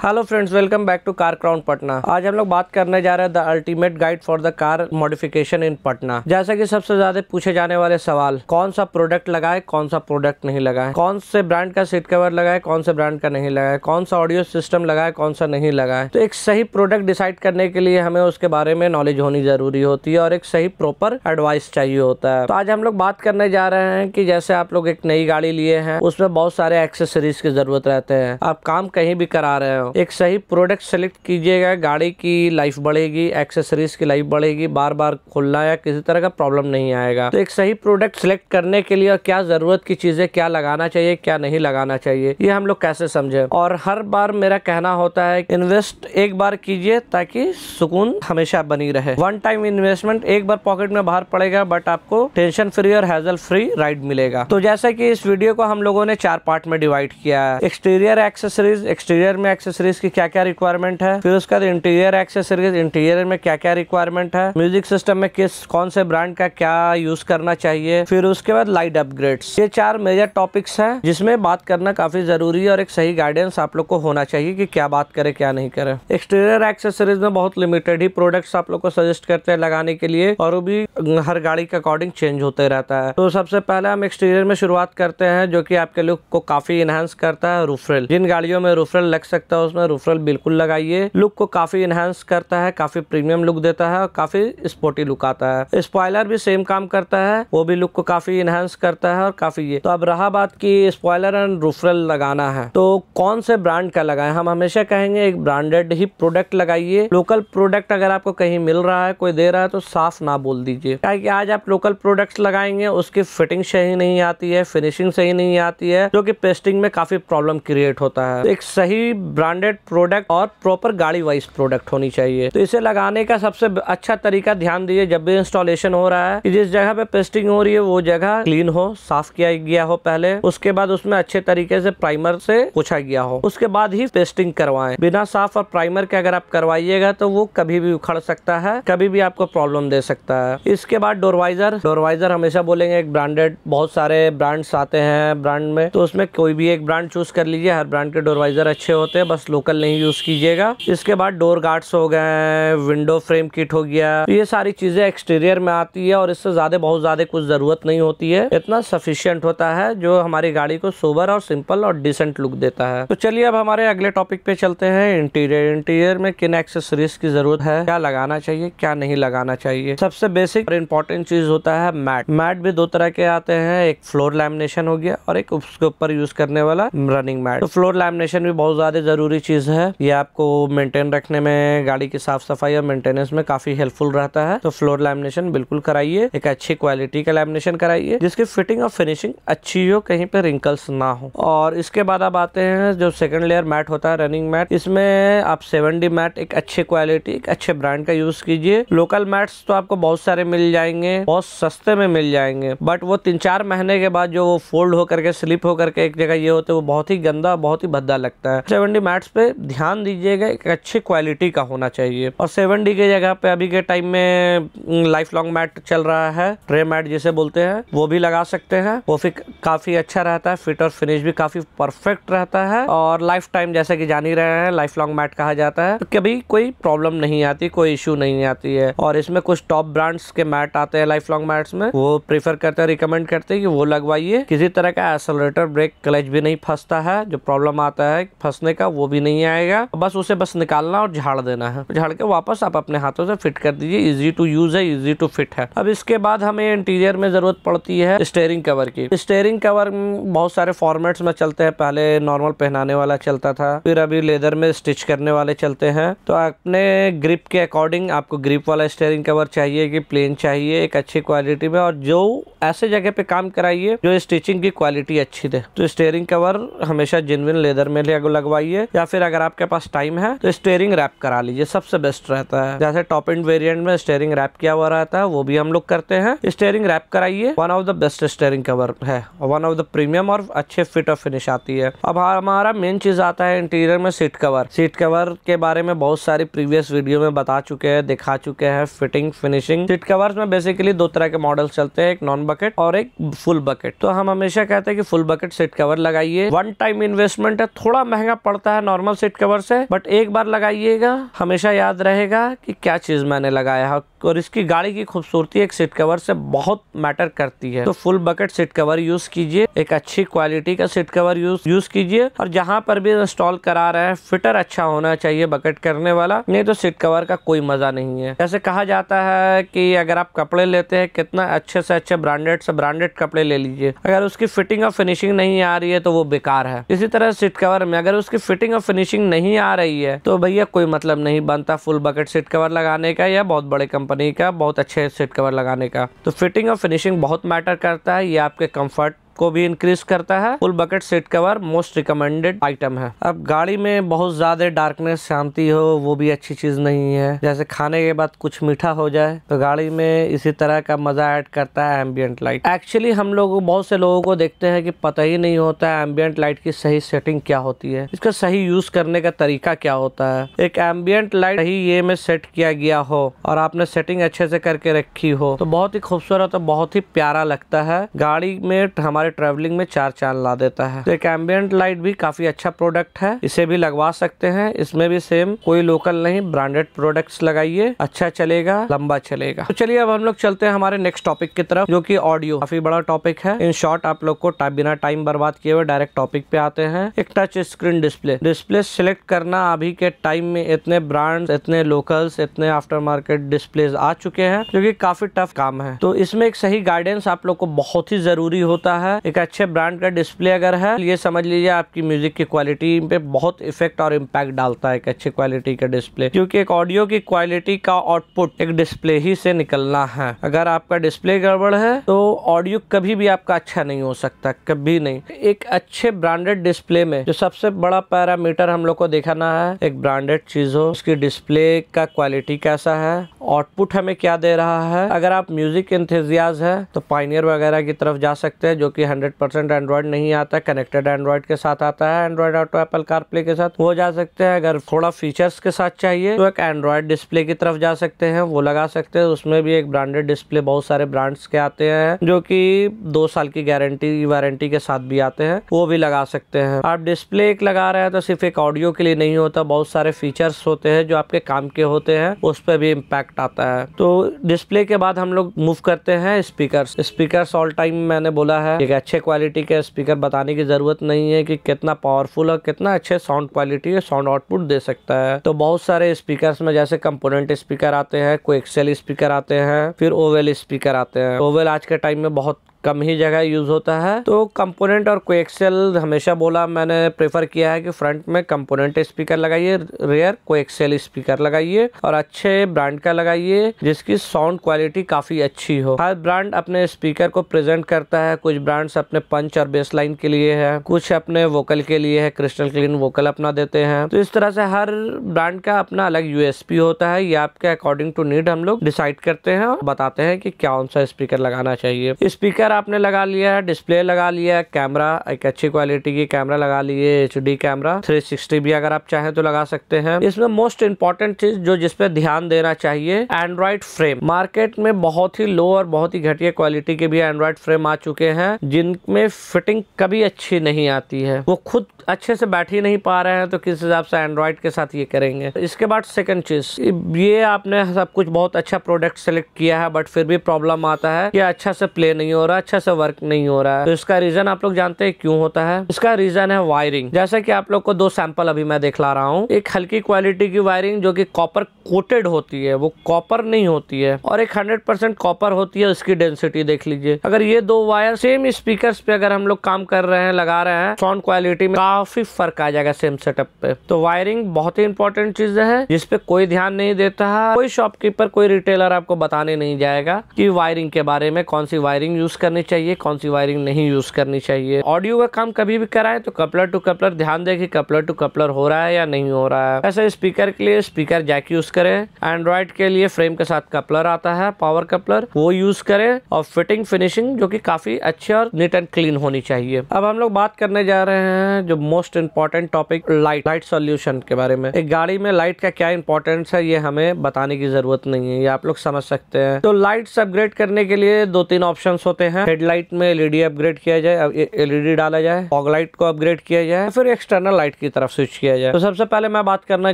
Hello friends, welcome back to car crown Patna. आज हम लोग बात करने जा रहे हैं the ultimate guide for the car modification in Patna. जैसा कि सबसे ज्यादा पूछे जाने वाले सवाल, कौन सा प्रोडक्ट लगाए, कौन सा प्रोडक्ट नहीं लगाए, कौन से ब्रांड का सीट कवर लगाए, कौन से ब्रांड का नहीं लगाए, कौन सा ऑडियो सिस्टम लगाए, कौन सा नहीं लगाए। तो एक सही प्रोडक्ट डिसाइड करने के लिए हमें उसके बारे में नॉलेज होनी जरूरी होती है और एक सही प्रॉपर एडवाइस चाहिए होता है। तो आज हम लोग बात करने जा रहे हैं कि जैसे आप लोग एक नई गाड़ी लिए हैं, उसमें बहुत सारे एक्सेसरीज की जरूरत रहते हैं। आप काम कहीं भी करा रहे हो, एक सही प्रोडक्ट सेलेक्ट कीजिएगा, गाड़ी की लाइफ बढ़ेगी, एक्सेसरीज की लाइफ बढ़ेगी, बार बार खोलना या किसी तरह का प्रॉब्लम नहीं आएगा। तो एक सही प्रोडक्ट सेलेक्ट करने के लिए क्या जरूरत की चीजें, क्या लगाना चाहिए, क्या नहीं लगाना चाहिए, ये हम लोग कैसे समझे। और हर बार मेरा कहना होता है इन्वेस्ट एक बार कीजिए ताकि सुकून हमेशा बनी रहे। वन टाइम इन्वेस्टमेंट, एक बार पॉकेट में बाहर पड़ेगा बट आपको टेंशन फ्री और हैजल फ्री राइड मिलेगा। तो जैसा कि इस वीडियो को हम लोगों ने 4 पार्ट में डिवाइड किया है। एक्सटीरियर एक्सेसरीज, एक्सटीरियर में एक्सेसरीज की क्या क्या रिक्वायरमेंट है, फिर उसका इंटीरियर एक्सेसरीज, इंटीरियर में क्या क्या रिक्वायरमेंट है, म्यूजिक सिस्टम में कौन से ब्रांड का क्या यूज करना चाहिए, फिर उसके बाद लाइट अपग्रेड्स। ये 4 मेजर टॉपिक्स हैं जिसमें बात करना काफी जरूरी है और एक सही गाइडेंस आप लोग को होना चाहिए कि क्या बात करे क्या नहीं करे। एक्सटीरियर एक्सेसरीज में बहुत लिमिटेड ही प्रोडक्ट्स आप लोग को सजेस्ट करते हैं लगाने के लिए, और वो भी हर गाड़ी के अकॉर्डिंग चेंज होते रहता है। तो सबसे पहले हम एक्सटीरियर में शुरुआत करते हैं, जो कि आपके लुक को काफी इनहांस करता है। रूफ रेल, जिन गाड़ियों में रूफ रेल लग सकता है उसमें रूफ रेल बिल्कुल लगाइए। लुक को काफी इनहांस करता है, काफी प्रीमियम लुक देता है और काफी स्पोर्टी लुक आता है। स्पॉइलर भी सेम काम करता है, वो भी लुक को काफी इनहांस करता है और काफी ये। तो अब रहा बात की स्पॉइलर एंड रूफ रेल लगाना है तो कौन से ब्रांड का लगाएं। हम हमेशा कहेंगे एक ब्रांडेड ही प्रोडक्ट लगाइए। लोकल प्रोडक्ट अगर आपको कहीं मिल रहा है, कोई दे रहा है, तो साफ ना बोल दीजिए, क्योंकि आज आप लोकल प्रोडक्ट्स लगाएंगे उसकी फिटिंग सही नहीं आती है, फिनिशिंग सही नहीं आती है, जो कि पेस्टिंग में काफी प्रॉब्लम क्रिएट होता है। एक सही ब्रांडेड प्रोडक्ट और प्रॉपर गाड़ी वाइज प्रोडक्ट होनी चाहिए। तो इसे लगाने का सबसे अच्छा तरीका, ध्यान दीजिए जब भी इंस्टॉलेशन हो रहा है कि जिस जगह पे पेस्टिंग हो रही है वो जगह क्लीन हो, साफ किया गया हो पहले, उसके बाद उसमें अच्छे तरीके से प्राइमर से पोछा गया हो, उसके बाद ही पेस्टिंग करवाएं। बिना साफ और प्राइमर के अगर आप करवाइएगा तो वो कभी भी उखड़ सकता है, कभी भी आपको प्रॉब्लम दे सकता है। इसके बाद डोरवाइजर हमेशा बोलेंगे एक ब्रांडेड, बहुत सारे ब्रांड्स आते हैं ब्रांड में, तो उसमें कोई भी एक ब्रांड चूज कर लीजिए। हर ब्रांड के डोरवाइजर अच्छे होते हैं, बस लोकल नहीं यूज कीजिएगा। इसके बाद डोर गार्ड्स हो गए, विंडो फ्रेम किट हो गया, ये सारी चीजें एक्सटीरियर में आती है और इससे ज्यादा बहुत ज्यादा कुछ जरूरत नहीं होती है, इतना सफिशिएंट होता है जो हमारी गाड़ी को सोबर और सिंपल और डिसेंट लुक देता है। तो चलिए अब हमारे अगले टॉपिक पे चलते हैं, इंटीरियर में किन एक्सेसरीज की जरूरत है, क्या लगाना चाहिए, क्या नहीं लगाना चाहिए। सबसे बेसिक और इम्पोर्टेंट चीज होता है मैट भी 2 तरह के आते हैं, एक फ्लोर लैमिनेशन हो गया और एक उसके ऊपर यूज करने वाला रनिंग मैट। तो फ्लोर लैमिनेशन भी बहुत ज्यादा जरूरी चीज है, ये आपको मेंटेन रखने में, गाड़ी की साफ सफाई और मेंटेनेंस में काफी हेल्पफुल रहता है। तो फ्लोर लैमिनेशन बिल्कुल कराइए, एक अच्छी क्वालिटी का लैमिनेशन कराइए जिसकी फिटिंग और फिनिशिंग अच्छी हो, कहीं पे रिंकल्स ना हो। और इसके बाद अब आते हैं जो सेकंड लेयर मैट होता है, रनिंग मैट। इसमें आप 7D मैट एक अच्छे क्वालिटी, एक अच्छे ब्रांड का यूज कीजिए। लोकल मैट्स तो आपको बहुत सारे मिल जाएंगे, बहुत सस्ते में मिल जाएंगे, बट वो 3-4 महीने के बाद जो वो फोल्ड होकर के, स्लिप होकर के एक जगह ये होते हैं, वो बहुत ही गंदा, बहुत ही भद्दा लगता है। 7D मैट्स पे ध्यान दीजिएगा, एक अच्छी क्वालिटी का होना चाहिए। और 7D की जगह पे अभी के टाइम में लाइफ लॉन्ग मैट चल रहा है, ट्रे मैट जिसे बोलते हैं, वो भी लगा सकते हैं। वो फिर काफी अच्छा रहता है, फिट और फिनिश भी काफी परफेक्ट रहता है और लाइफ टाइम, जैसा कि जान ही रहे हैं, लाइफ लॉन्ग मैट कहा जाता है, तो कभी कोई प्रॉब्लम नहीं आती, कोई इश्यू नहीं आती है। और इसमें कुछ टॉप ब्रांड्स के मैट आते हैं लाइफ लॉन्ग मैट्स में, वो प्रीफर करते हैं, रिकमेंड करते हैं कि वो लगवाइए। किसी तरह का एक्सेलरेटर, ब्रेक, क्लच भी नहीं फंसता है, जो प्रॉब्लम आता है फंसने का वो भी नहीं आएगा। बस उसे बस निकालना और झाड़ देना है, झाड़ के वापस आप अपने हाथों से फिट कर दीजिए। इजी टू यूज है, इजी टू फिट है। अब इसके बाद हमें इंटीरियर में जरूरत पड़ती है स्टीयरिंग कवर की। स्टीयरिंग कवर बहुत सारे फॉर्मेट्स में चलते हैं, पहले नॉर्मल पहनाने वाला चलता था, फिर अभी लेदर में स्टिच करने वाले चलते हैं। तो अपने ग्रिप के अकॉर्डिंग आपको ग्रिप वाला स्टीयरिंग कवर चाहिए कि प्लेन चाहिए, एक अच्छी क्वालिटी में, और जो ऐसे जगह पे काम कराइए जो स्टिचिंग की क्वालिटी अच्छी दे। तो स्टीयरिंग कवर हमेशा जेन्युइन लेदर में लगवाइए, या फिर अगर आपके पास टाइम है तो स्टीयरिंग रैप करा लीजिए, सबसे बेस्ट रहता है। जैसे टॉप एंड वेरिएंट में स्टीयरिंग रैप किया हुआ रहता है, वो भी हम लोग करते हैं। स्टीयरिंग रैप कराइए, one of the best steering cover है, वन ऑफ द प्रीमियम, और अच्छे फिट और फिनिश आती है। अब हमारा मेन चीज आता है इंटीरियर में सीट कवर। सीट कवर के बारे में बहुत सारी प्रीवियस वीडियो में बता चुके हैं, दिखा चुके हैं, फिटिंग, फिनिशिंग। सीट कवर्स में बेसिकली 2 तरह के मॉडल चलते हैं, एक नॉन बकेट और एक फुल बकेट। तो हम हमेशा कहते हैं कि फुल बकेट सीट कवर लगाइए। वन टाइम इन्वेस्टमेंट है, थोड़ा महंगा पड़ता है नॉर्मल सीट कवर से, बट एक बार लगाइएगा हमेशा याद रहेगा कि क्या चीज मैंने लगाया है। और इसकी गाड़ी की खूबसूरती एक सीट कवर से बहुत मैटर करती है। तो full bucket seat cover use कीजिए, एक अच्छी क्वालिटी का सीट कवर यूज कीजिए, और जहां पर भी इंस्टॉल करा रहे हैं फिटर अच्छा होना चाहिए बकेट करने वाला, नहीं तो सीट कवर का कोई मजा नहीं है। जैसे कहा जाता है कि अगर आप कपड़े लेते हैं कितना अच्छे से अच्छे ब्रांडेड से ब्रांडेड कपड़े ले लीजिए, अगर उसकी फिटिंग और फिनिशिंग नहीं आ रही है तो वो बेकार है। इसी तरह सीट कवर में अगर उसकी फिटिंग और फिनिशिंग नहीं आ रही है तो भैया कोई मतलब नहीं बनता फुल बकेट सीट कवर लगाने का या बहुत बड़े कंपनी का बहुत अच्छे सीट कवर लगाने का। तो फिटिंग और फिनिशिंग बहुत मैटर करता है, ये आपके कंफर्ट को भी इंक्रीज करता है। Full bucket seat cover most recommended item है। अब गाड़ी में बहुत ज्यादा डार्कनेस शांति हो वो भी अच्छी चीज नहीं है। जैसे खाने के बाद कुछ मीठा हो जाए तो गाड़ी में इसी तरह का मजा ऐड करता है एम्बियंट लाइट। एक्चुअली हम लोग बहुत से लोगों को देखते हैं कि पता ही नहीं होता है एम्बियंट लाइट की सही सेटिंग क्या होती है, इसका सही यूज करने का तरीका क्या होता है। एक एम्बियंट लाइट सही ये में सेट किया गया हो और आपने सेटिंग अच्छे से करके रखी हो तो बहुत ही खूबसूरत और बहुत ही प्यारा लगता है। गाड़ी में हमारे ट्रैवलिंग में चार चांद ला देता है। तो एक एम्बियंट लाइट भी काफी अच्छा प्रोडक्ट है, इसे भी लगवा सकते हैं। इसमें भी सेम कोई लोकल नहीं, ब्रांडेड प्रोडक्ट्स लगाइए, अच्छा चलेगा, लंबा चलेगा। तो चलिए अब हम लोग चलते हैं हमारे नेक्स्ट टॉपिक की तरफ, जो कि ऑडियो। काफी बड़ा टॉपिक है। इन शॉर्ट आप लोग को बिना टाइम बर्बाद किए हुए डायरेक्ट टॉपिक पे आते हैं। एक touch screen display. Display select करना अभी के टाइम में इतने ब्रांड्स, इतने लोकल्स, इतने आफ्टर मार्केट डिस्प्लेज आ चुके हैं जो कि काफी टफ काम है। तो इसमें एक सही गाइडेंस आप लोग को बहुत ही जरूरी होता है। एक अच्छे ब्रांड का डिस्प्ले अगर है, ये समझ लीजिए आपकी म्यूजिक की क्वालिटी पे बहुत इफेक्ट और इम्पैक्ट डालता है एक अच्छी क्वालिटी का डिस्प्ले, क्योंकि एक ऑडियो की क्वालिटी का आउटपुट एक डिस्प्ले ही से निकलना है। अगर आपका डिस्प्ले गड़बड़ है तो ऑडियो कभी भी आपका अच्छा नहीं हो सकता, कभी नहीं। एक अच्छे ब्रांडेड डिस्प्ले में जो सबसे बड़ा पैरामीटर हम लोग को देखना है, एक ब्रांडेड चीज हो, उसकी डिस्प्ले का क्वालिटी कैसा है, आउटपुट हमें क्या दे रहा है। अगर आप म्यूजिक एंथुसियास्ट है तो पायनियर वगैरह की तरफ जा सकते हैं, जो कि 100% एंड्रॉइड नहीं आता, कनेक्टेड एंड्रॉइड के साथ आता है, एंड्रॉइड ऑटो, एप्पल कारप्ले के साथ, वो जा सकते हैं। अगर थोड़ा फीचर्स के साथ चाहिए तो एक एंड्रॉइड डिस्प्ले की तरफ जा सकते हैं, वो लगा सकते हैं। उसमें भी एक ब्रांडेड डिस्प्ले बहुत सारे ब्रांड्स के आते हैं जो कि 2 साल की गारंटी वारंटी के साथ भी आते हैं, वो भी लगा सकते हैं। आप डिस्प्ले एक लगा रहे हैं तो सिर्फ एक ऑडियो के लिए नहीं होता, बहुत सारे फीचर्स होते हैं जो आपके काम के होते हैं, उस पर भी इम्पैक्ट आता है। तो डिस्प्ले के बाद हम लोग मूव करते हैं स्पीकर्स। स्पीकर्स ऑल टाइम मैंने बोला है एक अच्छे क्वालिटी के स्पीकर बताने की जरूरत नहीं है कि कितना पावरफुल और कितना अच्छे साउंड क्वालिटी साउंड आउटपुट दे सकता है। तो बहुत सारे स्पीकर्स में जैसे कंपोनेंट स्पीकर आते हैं, कोएक्सियल स्पीकर आते हैं, फिर ओवेल स्पीकर आते हैं। ओवेल आज के टाइम में बहुत कम ही जगह यूज होता है। तो कंपोनेंट और कोएक्सियल हमेशा बोला मैंने प्रेफर किया है कि फ्रंट में कंपोनेंट स्पीकर लगाइए, रेयर कोएक्सियल स्पीकर लगाइए और अच्छे ब्रांड का लगाइए जिसकी साउंड क्वालिटी काफी अच्छी हो। हर ब्रांड अपने स्पीकर को प्रेजेंट करता है, कुछ ब्रांड्स अपने पंच और बेस लाइन के लिए है, कुछ अपने वोकल के लिए है, क्रिस्टल क्लीन वोकल अपना देते हैं। तो इस तरह से हर ब्रांड का अपना अलग यूएसपी होता है, ये आपके अकॉर्डिंग टू नीड हम लोग डिसाइड करते हैं और बताते हैं कि कौन सा स्पीकर लगाना चाहिए। स्पीकर आपने लगा लिया है, डिस्प्ले लगा लिया है, कैमरा एक अच्छी क्वालिटी की कैमरा लगा लिए, HD कैमरा 360 भी अगर आप चाहें तो लगा सकते हैं। इसमें मोस्ट इंपॉर्टेंट चीज जो जिसपे ध्यान देना चाहिए, एंड्रॉइड फ्रेम। मार्केट में बहुत ही लो और बहुत ही घटिया क्वालिटी के भी एंड्रॉइड फ्रेम आ चुके हैं जिनमें फिटिंग कभी अच्छी नहीं आती है, वो खुद अच्छे से बैठ ही नहीं पा रहे हैं, तो किस हिसाब से एंड्रॉइड के साथ ये करेंगे। इसके बाद सेकंड चीज, ये आपने सब कुछ बहुत अच्छा प्रोडक्ट सेलेक्ट किया है बट फिर भी प्रॉब्लम आता है कि अच्छा से प्ले नहीं हो रहा, अच्छा से वर्क नहीं हो रहा है। तो इसका रीजन आप लोग जानते हैं क्यों होता है? इसका रीजन है वायरिंग। जैसा कि आप लोग को 2 सैंपल अभी मैं दिखला रहा हूँ, एक हल्की क्वालिटी की वायरिंग जो कि कॉपर कोटेड होती है, वो कॉपर नहीं होती है, और एक 100% कॉपर होती है, उसकी डेंसिटी देख लीजिए। अगर ये 2 वायर सेम स्पीकर्स पे अगर हम लोग काम कर रहे हैं, लगा रहे हैं, साउंड क्वालिटी में काफी फर्क आ जाएगा सेम सेटअप पे। तो वायरिंग बहुत ही इंपॉर्टेंट चीज है जिसपे कोई ध्यान नहीं देता है। कोई शॉपकीपर, कोई रिटेलर आपको बताने नहीं जाएगा कि वायरिंग के बारे में, कौन सी वायरिंग यूज करनी चाहिए, कौन सी वायरिंग नहीं यूज करनी चाहिए। ऑडियो का काम कभी भी कराए तो कपलर टू कपलर ध्यान दे कि कपलर टू कपलर हो रहा है या नहीं हो रहा है। ऐसे स्पीकर के लिए स्पीकर जैक यूज करें, एंड्रॉइड के लिए फ्रेम के साथ कपलर आता है, पावर कपलर, वो यूज करें, और फिटिंग फिनिशिंग जो कि काफी अच्छी और नीट एंड क्लीन होनी चाहिए। अब हम लोग बात करने जा रहे हैं जो most important topic, light solution के बारे में। एक गाड़ी में लाइट का क्या इंपॉर्टेंस है ये हमें बताने की जरूरत नहीं है, ये आप लोग समझ सकते हैं। तो लाइट्स अपग्रेड करने के लिए 2-3 ऑप्शंस होते हैं। हैं हेडलाइट में एलईडी अपग्रेड किया जाए, एलईडी डाला जाए, फॉग लाइट को अपग्रेड किया जाए, फिर एक्सटर्नल लाइट की तरफ स्विच किया जाए। तो सबसे पहले मैं बात करना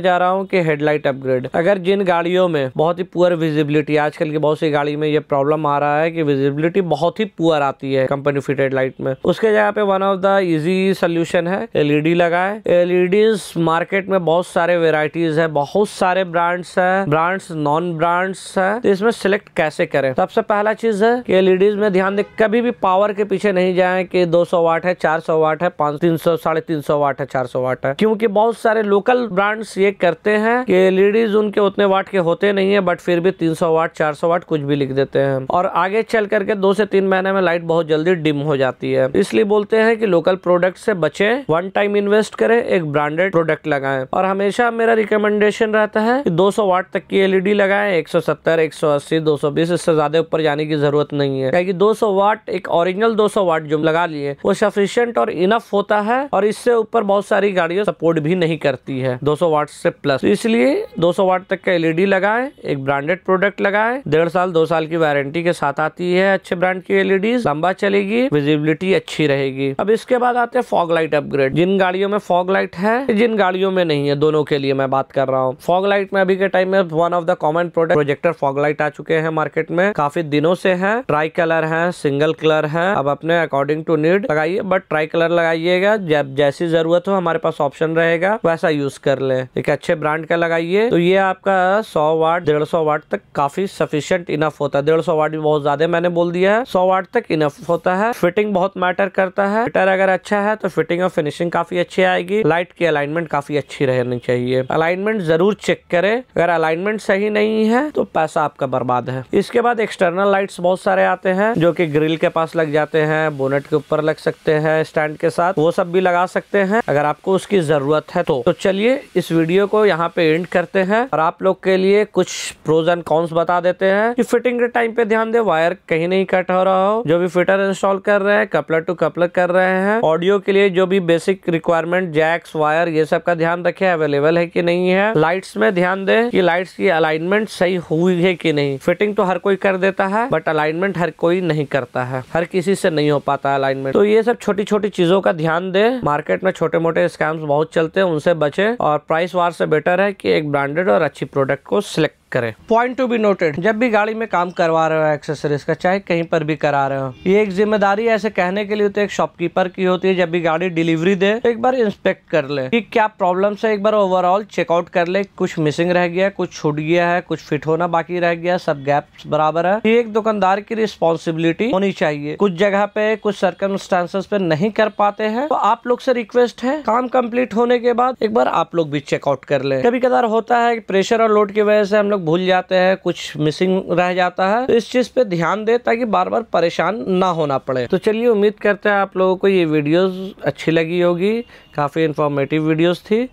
चाह रहा हूँ कि हेडलाइट अपग्रेड। अगर जिन गाड़ियों में बहुत ही पुअर विजिबिलिटी, आजकल की बहुत सी गाड़ी में ये प्रॉब्लम आ रहा है कि विजिबिलिटी बहुत ही पुअर आती है कंपनी फिटेड लाइट में, उसके जगह पे one of the easy solution है एलईडी लगाए। एलईडीज मार्केट में बहुत सारे वेराइटीज है, बहुत सारे ब्रांड्स है, ब्रांड्स नॉन ब्रांड्स है। तो इसमें सिलेक्ट कैसे करें? सबसे पहला चीज है कि एलईडीज में ध्यान दे, कभी भी पावर के पीछे नहीं जाए कि 200 वाट है, 400 वाट है, 300 350 वाट है, 400 वाट है, क्योंकि बहुत सारे लोकल ब्रांड्स ये करते हैं कि एलईडीज उनके उतने वाट के होते नहीं है, बट फिर भी 300 वाट 400 वाट कुछ भी लिख देते हैं, और आगे चल करके 2 से 3 महीने में लाइट बहुत जल्दी डिम हो जाती है। इसलिए बोलते हैं कि लोकल प्रोडक्ट से बचे, वन टाइम इन्वेस्ट करें, एक ब्रांडेड प्रोडक्ट लगाएं। और हमेशा मेरा रिकमेंडेशन रहता है कि 200 वाट तक की एलईडी लगाएं, 170, 180, 220, इससे ज्यादा ऊपर जाने की जरूरत नहीं है, क्योंकि 200 वाट एक ओरिजिनल 200 वाट जो लगा लिए वो सफिशिएंट और इनफ होता है, और इससे ऊपर बहुत सारी गाड़ियां सपोर्ट भी नहीं करती है 200 वाट से प्लस। इसलिए 200 वाट तक का एलईडी लगाएं, एक ब्रांडेड प्रोडक्ट लगाएं, 1.5 साल 2 साल की वारंटी के साथ आती है अच्छे ब्रांड की एलईडी, लंबा चलेगी, विजिबिलिटी अच्छी रहेगी। अब इसके बाद आते हैं फॉग लाइट अपग्रेड। जिन गाड़ियों में फॉग लाइट है, जिन गाड़ियों में नहीं है, दोनों के लिए मैं बात कर रहा हूँ। फॉग लाइट में अभी के टाइम में one of the common product projector fog light आ चुके हैं मार्केट में, काफी दिनों से है। ट्राई कलर है, सिंगल कलर है, अब अपने अकॉर्डिंग टू नीड लगाइए, बट ट्राई कलर लगाइएगा, जब जैसी जरूरत हो हमारे पास ऑप्शन रहेगा वैसा यूज कर ले। एक अच्छे ब्रांड का लगाइए तो ये आपका 100 वाट 150 वाट तक काफी सफिशिएंट इनफ होता है। 150 वाट भी बहुत ज्यादा मैंने बोल दिया है, 100 वाट तक इनफ होता है। फिटिंग बहुत मैटर करता है, फिटर अगर अच्छा है तो फिटिंग और फिनिशिंग काफी अच्छी आएगी। लाइट की अलाइनमेंट काफी अच्छी रहनी चाहिए, अलाइनमेंट जरूर चेक करें, अगर अलाइनमेंट सही नहीं है तो पैसा आपका बर्बाद है। इसके बाद एक्सटर्नल लाइट्स बहुत सारे आते हैं जो कि ग्रिल के पास लग जाते हैं, बोनेट के ऊपर लग सकते हैं स्टैंड के साथ, वो सब भी लगा सकते हैं अगर आपको उसकी जरूरत है तो चलिए इस वीडियो को यहाँ पे एंड करते हैं और आप लोग के लिए कुछ प्रोज एंड कॉन्स बता देते हैं कि फिटिंग के टाइम पे ध्यान दे, वायर कहीं नहीं कट हो रहा हो। जो भी फिटर इंस्टॉल कर रहे हैं कपलर टू कपलर कर रहे हैं। ऑडियो के लिए जो भी बेसिक रिक्वायरमेंट, जैक्स, वायर, ये सब का ध्यान रखें, अवेलेबल है कि नहीं है। लाइट्स में ध्यान दें कि लाइट्स की अलाइनमेंट सही हुई है कि नहीं। फिटिंग तो हर कोई कर देता है, बट अलाइनमेंट हर कोई नहीं करता है, हर किसी से नहीं हो पाता अलाइनमेंट। तो ये सब छोटी छोटी चीजों का ध्यान दे। मार्केट में छोटे मोटे स्कैम्स बहुत चलते हैं, उनसे बचे, और प्राइस वार से बेटर है कि एक ब्रांडेड और अच्छी प्रोडक्ट को सिलेक्ट करें। पॉइंट टू बी नोटेड, जब भी गाड़ी में काम करवा रहे हो एक्सेसरीज का, चाहे कहीं पर भी करा रहे हो, ये एक जिम्मेदारी ऐसे कहने के लिए तो एक शॉपकीपर की होती है। जब भी गाड़ी डिलीवरी दे तो एक बार इंस्पेक्ट कर ले कि क्या प्रॉब्लम है, एक बार ओवरऑल चेकआउट कर ले, कुछ मिसिंग रह गया, कुछ छूट गया है, कुछ फिट होना बाकी रह गया, सब गैप्स बराबर है। ये एक दुकानदार की रिस्पॉन्सिबिलिटी होनी चाहिए। कुछ जगह पे कुछ सर्कमस्टांसेस पे नहीं कर पाते हैं तो आप लोग से रिक्वेस्ट है, काम कंप्लीट होने के बाद एक बार आप लोग भी चेकआउट कर ले। कभी कभार होता है प्रेशर और लोड की वजह से हम लोग भूल जाते हैं, कुछ मिसिंग रह जाता है, तो इस चीज पे ध्यान दे ताकि बार बार परेशान ना होना पड़े। तो चलिए, उम्मीद करते हैं आप लोगों को ये वीडियोस अच्छी लगी होगी, काफी इंफॉर्मेटिव वीडियोस थी।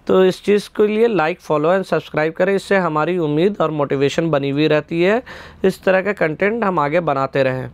तो इस चीज़ के लिए लाइक, फॉलो एंड सब्सक्राइब करें, इससे हमारी उम्मीद और मोटिवेशन बनी हुई रहती है, इस तरह का कंटेंट हम आगे बनाते रहें।